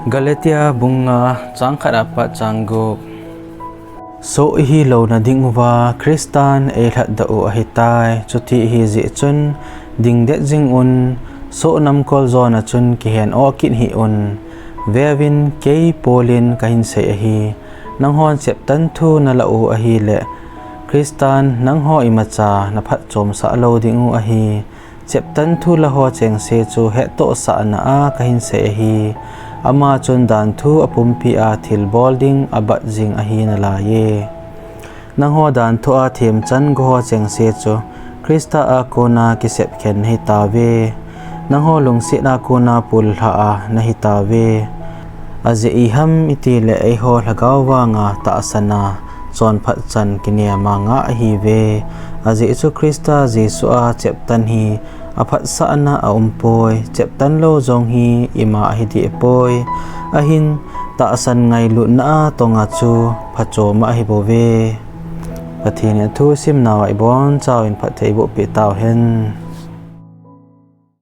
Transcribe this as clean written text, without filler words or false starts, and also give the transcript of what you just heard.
Galatia bunga changkhat apa changguk so hi louna dinguva Christan eilhatdoh-u ahitai chuti hi zi chun dingde jing un so nam kol zona chun ki hen o kin hi un vevin kei polin kahin se hi nang hon chep tan thu na lau a hi le Christan nang ho imacha na phat chom sa lo dingu a hi chep tan thu la ho cheng se chu he to sa na a kahin se hi ama chun dan thu apumpi a thil bolding abat jing a hi na la ye nang ho dan thu a them chan go ho cheng se chu Krista a kona ki sep khen hi ta ve nang ho lung si na kona pul ha a na hi ta ve aze I ham iti le ai ho lagaw wa nga ta asana chon phat chan kinia ma nga hi ve aze chu Krista Jesu a chep tan hi aphat sa na a umpoi chep tan lo jong hi ima hi di poi ahin ta asan ngai lu na tonga chu phacho ma hi bo ve pathin thu sim naw I bon chaw in phathei bo pe taw hen